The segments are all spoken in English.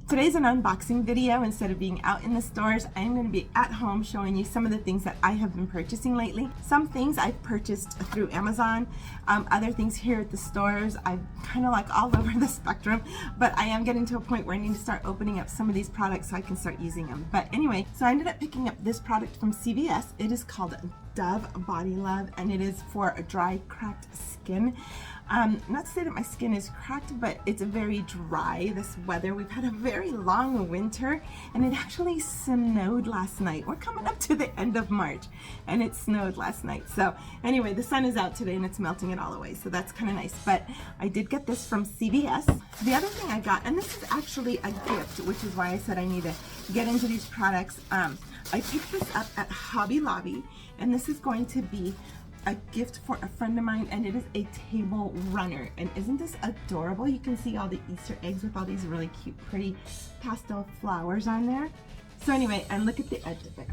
Today's an unboxing video. Instead of being out in the stores, I'm going to be at home showing you some of the things that I have been purchasing lately. Some things I've purchased through Amazon, other things here at the stores. I'm kind of like all over the spectrum, but I am getting to a point where I need to start opening up some of these products so I can start using them. But anyway, so I ended up picking up this product from CVS. It is called Dove Body Love, and it is for a dry, cracked skin. Not to say that my skin is cracked, but it's very dry this weather. We've had a very long winter, and it actually snowed last night. We're coming up to the end of March, and it snowed last night. So anyway, the sun is out today, and it's melting it all away, so that's kind of nice. But I did get this from CVS. The other thing I got, and this is actually a gift, which is why I said I need to get into these products. I picked this up at Hobby Lobby, and this is going to be a gift for a friend of mine, and it is a table runner. And isn't this adorable? You can see all the Easter eggs with all these really cute, pretty pastel flowers on there. So anyway, and look at the edge of it.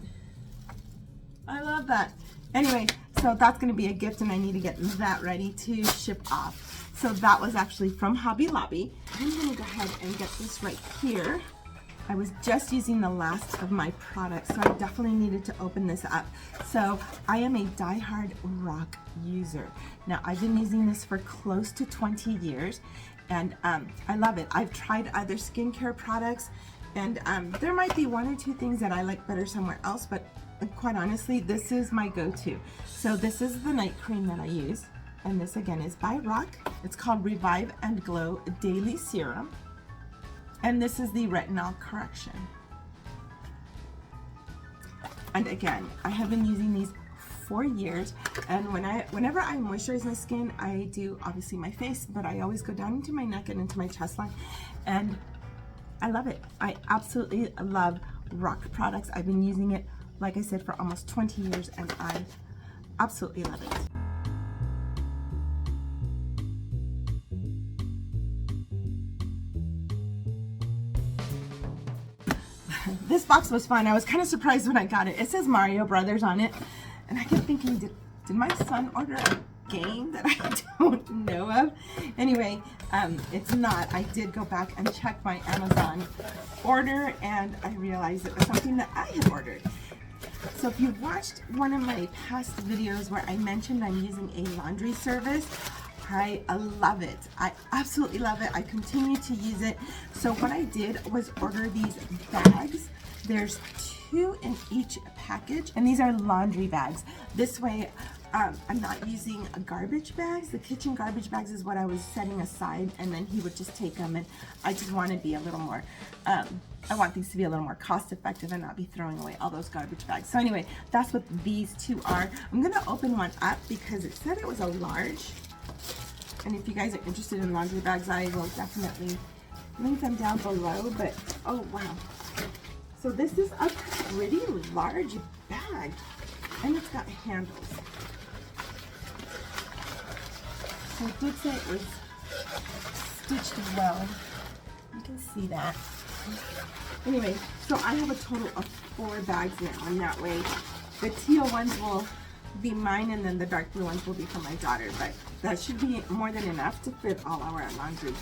I love that. Anyway, so that's going to be a gift, and I need to get that ready to ship off. So that was actually from Hobby Lobby. I'm going to go ahead and get this right here. I was just using the last of my products, so I definitely needed to open this up. So I am a die-hard rock user. Now, I've been using this for close to 20 years, and I love it. I've tried other skincare products, and there might be one or two things that I like better somewhere else, but quite honestly, this is my go-to. So this is the night cream that I use, and this again is by Rock. It's called Revive and Glow Daily Serum. And this is the retinol correction. And again, I have been using these for years, and whenever I moisturize my skin, I do obviously my face, but I always go down into my neck and into my chest line, and I love it. I absolutely love Rock products. I've been using it, like I said, for almost 20 years, and I absolutely love it. This box was fun. I was kind of surprised when I got it. It says Mario Brothers on it, and I kept thinking, did my son order a game that I don't know of? Anyway, it's not. I did go back and check my Amazon order, and I realized it was something that I had ordered. So if you watched one of my past videos where I mentioned I'm using a laundry service, I love it. I absolutely love it. I continue to use it. So what I did was order these bags. There's 2 in each package, and these are laundry bags. This way, I'm not using garbage bags. The kitchen garbage bags is what I was setting aside, and then he would just take them, and I just want to be a little more, I want things to be a little more cost effective and not be throwing away all those garbage bags. So anyway, that's what these 2 are. I'm going to open one up because it said it was a large. And if you guys are interested in laundry bags, I will definitely link them down below. But, oh wow. So this is a pretty large bag, and it's got handles. So it did say it was stitched well. You can see that. Anyway, so I have a total of 4 bags now, and that way the teal ones will be mine, and then the dark blue ones will be for my daughter, but that should be more than enough to fit all our laundry.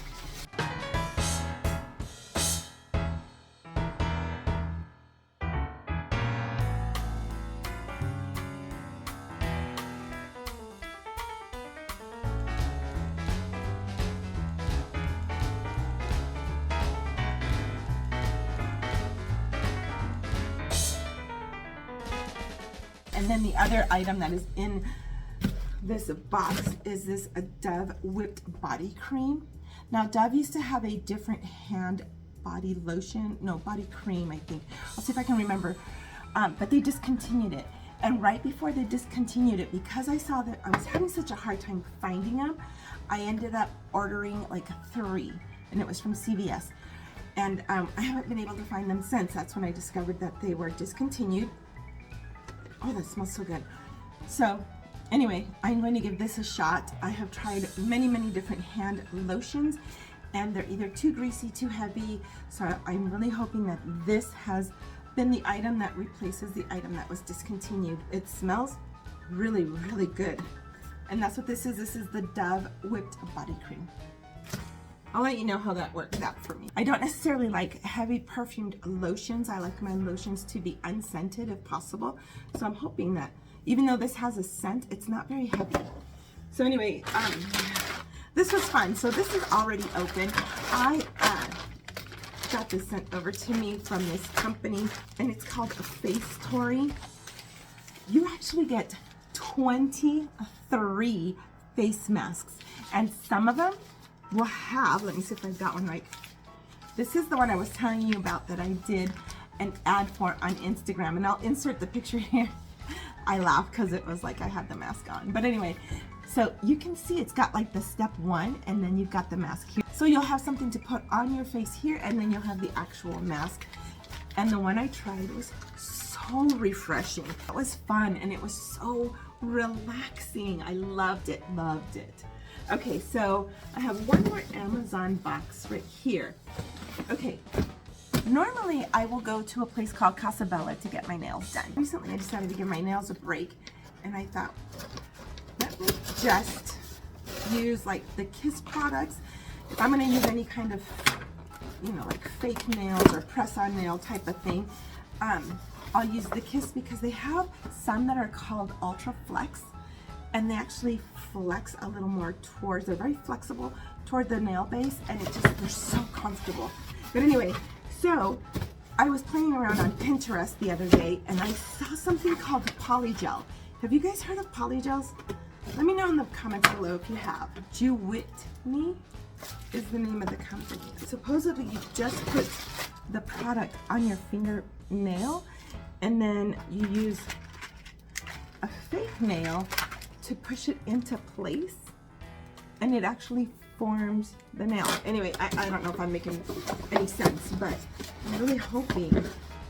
And then the other item that is in this box is this Dove Whipped Body Cream. Now, Dove used to have a different hand body lotion, no, body cream, I think. I'll see if I can remember. But they discontinued it. And right before they discontinued it, because I saw that I was having such a hard time finding them, I ended up ordering like 3, and it was from CVS. And I haven't been able to find them since. That's when I discovered that they were discontinued. Oh, that smells so good. So anyway, I'm going to give this a shot. I have tried many, many different hand lotions, and they're either too greasy, too heavy. So I'm really hoping that this has been the item that replaces the item that was discontinued. It smells really, really good. And that's what this is. This is the Dove Whipped Body Cream. I'll let you know how that works out for me. I don't necessarily like heavy perfumed lotions. I like my lotions to be unscented if possible. So I'm hoping that even though this has a scent, it's not very heavy. So anyway, this was fun. So this is already open. I got this sent over to me from this company, and it's called a Face Tory. You actually get 23 face masks, and some of them will have, let me see if I've got one right. This is the one I was telling you about that I did an ad for on Instagram, and I'll insert the picture here. I laugh because it was like I had the mask on. But anyway, so you can see it's got like the step 1, and then you've got the mask here. So you'll have something to put on your face here, and then you'll have the actual mask. And the one I tried was so refreshing. It was fun, and it was so relaxing. I loved it, loved it. Okay, so I have one more Amazon box right here. Okay, normally I will go to a place called Casabella to get my nails done. Recently I decided to give my nails a break, and I thought, let me just use like the Kiss products. If I'm gonna use any kind of, you know, like fake nails or press-on nail type of thing, I'll use the Kiss because they have some that are called Ultra Flex, and they actually flex a little more towards, they're very flexible toward the nail base, and it just, they're so comfortable. But anyway, so I was playing around on Pinterest the other day, and I saw something called Polygel. Have you guys heard of polygels? Let me know in the comments below if you have. Whitney is the name of the company. Supposedly you just put the product on your fingernail, and then you use a fake nail to push it into place, and it actually forms the nail. Anyway, I don't know if I'm making any sense, but I'm really hoping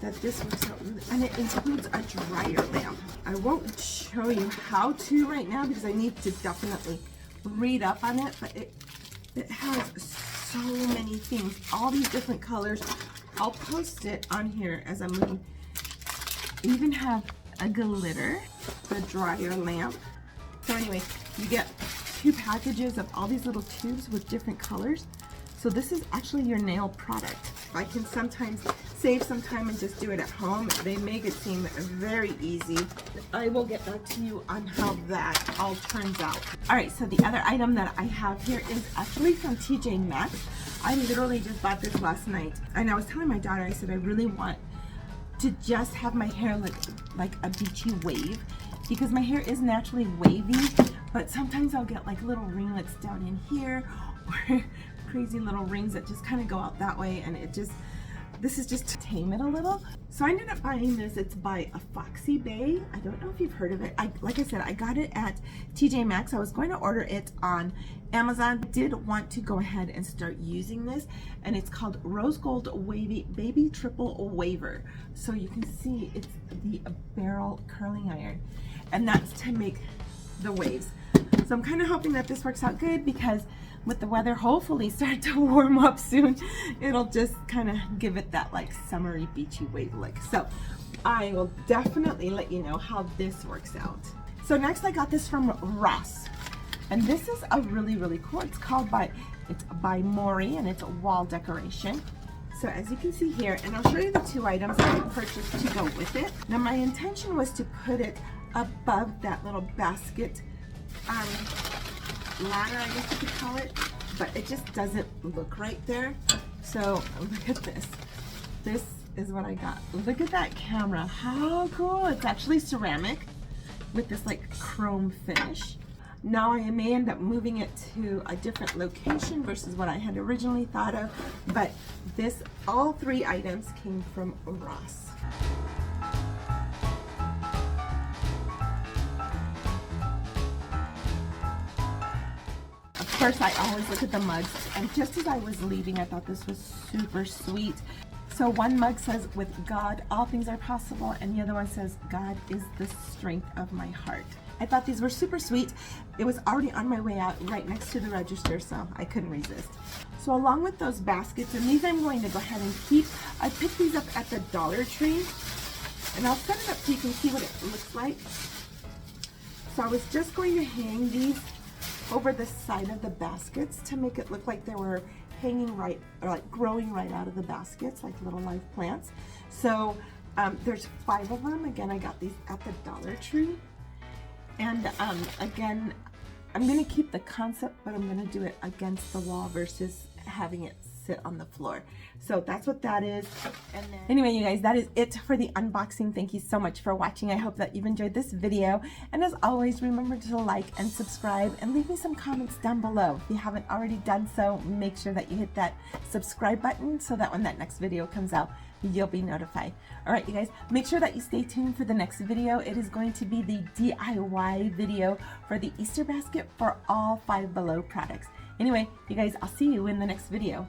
that this works out really, and it includes a dryer lamp. I won't show you how to right now because I need to definitely read up on it, but it has so many things, all these different colors. I'll post it on here as I'm moving. You even have a glitter, the dryer lamp. So anyway, you get 2 packages of all these little tubes with different colors. So this is actually your nail product. I can sometimes save some time and just do it at home. They make it seem very easy. I will get back to you on how that all turns out. All right, so the other item that I have here is actually from TJMaxx. I literally just bought this last night, and I was telling my daughter, I said, I really want to just have my hair look like a beachy wave, because my hair is naturally wavy, but sometimes I'll get like little ringlets down in here, or crazy little rings that just kind of go out that way, and it just, this is just to tame it a little. So I ended up buying this. It's by a Foxy Bay. I don't know if you've heard of it. Like I said, I got it at TJMaxx. I was going to order it on Amazon. I did want to go ahead and start using this, and it's called Rose Gold Wavy Baby Triple Waver. So you can see it's the barrel curling iron, and that's to make the waves. So I'm kind of hoping that this works out good, because with the weather hopefully start to warm up soon, it'll just kind of give it that like summery beachy wave look. So I will definitely let you know how this works out. So next I got this from Ross, and this is a really cool, it's by Maury, and it's a wall decoration. So as you can see here, and I'll show you the 2 items that I purchased to go with it. Now my intention was to put it above that little basket ladder, I guess you could call it, but it just doesn't look right there. So look at this. This is what I got. Look at that camera. How cool. It's actually ceramic with this like chrome finish. Now I may end up moving it to a different location versus what I had originally thought of, but this, all 3 items came from Ross. Of course, I always look at the mugs, and just as I was leaving, I thought this was super sweet. So one mug says, with God, all things are possible, and the other one says, God is the strength of my heart. I thought these were super sweet. It was already on my way out right next to the register, so I couldn't resist. So along with those baskets, and these I'm going to go ahead and keep. I picked these up at the Dollar Tree, and I'll set it up so you can see what it looks like. So I was just going to hang these over the side of the baskets to make it look like there were hanging right, or like growing right out of the baskets, like little live plants. So there's 5 of them. Again, I got these at the Dollar Tree. And again, I'm gonna keep the concept, but I'm gonna do it against the wall versus having it sit on the floor. So that's what that is. And then, anyway, you guys, that is it for the unboxing. Thank you so much for watching. I hope that you've enjoyed this video. And as always, remember to like and subscribe and leave me some comments down below. If you haven't already done so, make sure that you hit that subscribe button so that when that next video comes out, you'll be notified. All right, you guys, make sure that you stay tuned for the next video. It is going to be the DIY video for the Easter basket for all Five Below products. Anyway, you guys, I'll see you in the next video.